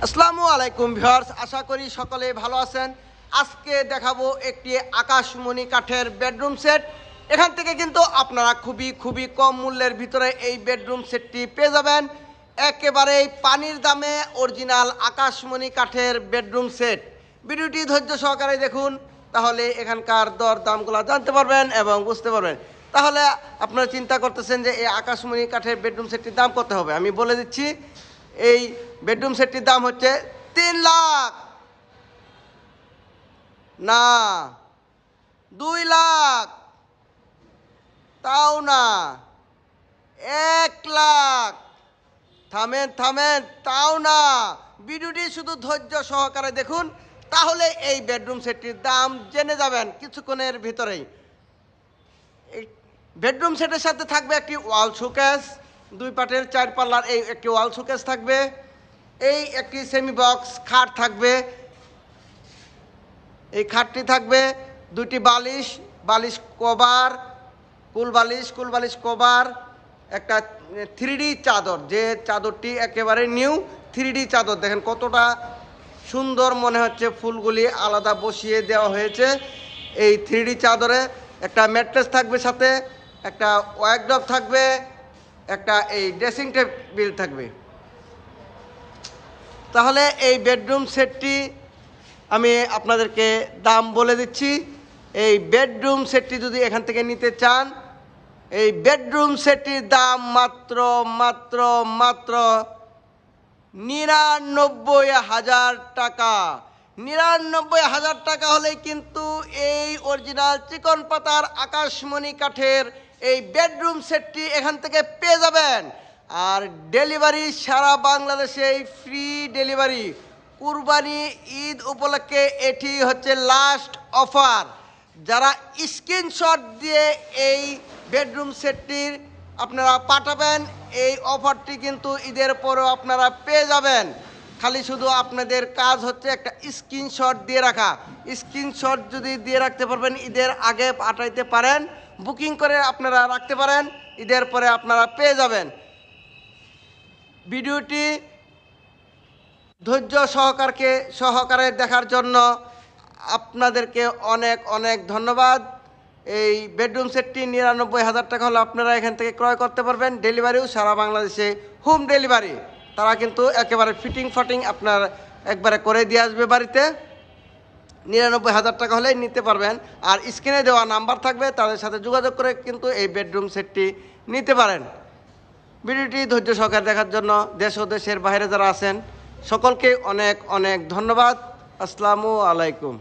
আসসালামু আলাইকুম ভিউয়ার্স, আশা করি সকলে ভালো আছেন। আজকে দেখাবো একটি আকাশমণি কাঠের বেডরুম সেট। এখান থেকে কিন্তু আপনারা খুবই কম মূল্যের ভিতরে এই বেডরুম সেটটি পেয়ে যাবেন। একেবারেই পানির দামে অরিজিনাল আকাশমণি কাঠের বেডরুম সেট। ভিডিওটি ধৈর্য সহকারে দেখুন, তাহলে এখানকার দর দামগুলো জানতে পারবেন এবং বুঝতে পারবেন। তাহলে আপনারা চিন্তা করতেছেন যে এই আকাশমণি কাঠের বেডরুম সেটটির দাম কত হবে, আমি বলে দিচ্ছি। এই বেডরুম সেটটির দাম হচ্ছে 3 লাখ না, 2 লাখ, তাও না, 1 লাখ। থামেন, তাও না। ভিডিওটি শুধু ধৈর্য সহকারে দেখুন, তাহলে এই বেডরুম সেটটির দাম জেনে যাবেন কিছুক্ষণের ভিতরেই। এই বেডরুম সেটের সাথে থাকবে একটি ওয়াল শোকেস, 2 পাটের 4 পাল্লার এই একটি ওয়াল শোকেস থাকবে। এই একটি সেমি বক্স খাট থাকবে। এই খাটটি থাকবে 2টি বালিশ কভার, কুল বালিশ কভার, একটা 3D চাদর, যে চাদরটি একেবারে নিউ 3D চাদর। দেখেন কতটা সুন্দর মনে হচ্ছে, ফুলগুলি আলাদা বসিয়ে দেওয়া হয়েছে। এই 3D চাদরে একটা ম্যাট্রেস থাকবে, সাথে একটা ওয়ার্ডরোব থাকবে, একটা এই ড্রেসিং টেবিল থাকবে। তাহলে এই বেডরুম সেটটি আমি আপনাদেরকে দাম বলে দিচ্ছি। এই বেডরুম সেটটি যদি এখান থেকে নিতে চান, এই বেডরুম সেটটির দাম মাত্র 99,000 টাকা। 99,000 টাকা হলেই কিন্তু এই অরিজিনাল চিকন পাতার আকাশমণি কাঠের এই বেডরুম সেটটি এখান থেকে পেয়ে যাবেন। আর ডেলিভারি সারা বাংলাদেশে ফ্রি ডেলিভারি। কুরবানি ঈদ উপলক্ষে এটি হচ্ছে লাস্ট অফার। যারা স্ক্রিনশট দিয়ে এই বেডরুম সেটটির আপনারা পাঠাবেন, এই অফারটি কিন্তু ঈদের পরেও আপনারা পেয়ে যাবেন। খালি শুধু আপনাদের কাজ হচ্ছে একটা স্ক্রিনশট দিয়ে রাখা। স্ক্রিনশট যদি দিয়ে রাখতে পারবেন, ঈদের আগে পাঠাইতে পারেন, বুকিং করে আপনারা রাখতে পারেন, ঈদের পরে আপনারা পেয়ে যাবেন। ভিডিওটি ধৈর্য সহকারে দেখার জন্য আপনাদেরকে অনেক ধন্যবাদ। এই বেডরুম সেটটি 99,000 টাকা হলে আপনারা এখান থেকে ক্রয় করতে পারবেন। ডেলিভারিও সারা বাংলাদেশে হোম ডেলিভারি। তারা কিন্তু একেবারে ফিটিং আপনার একবারে করে দিয়ে আসবে বাড়িতে। 99,000 টাকা হলেই নিতে পারবেন। আর স্ক্রিনে দেওয়া নাম্বার থাকবে, তাদের সাথে যোগাযোগ করে কিন্তু এই বেডরুম সেটটি নিতে পারেন। ভিডিওটি ধৈর্য সহকারে দেখার জন্য দেশ ও দেশের বাইরে যারা আছেন সকলকে অনেক ধন্যবাদ। আসসালামু আলাইকুম।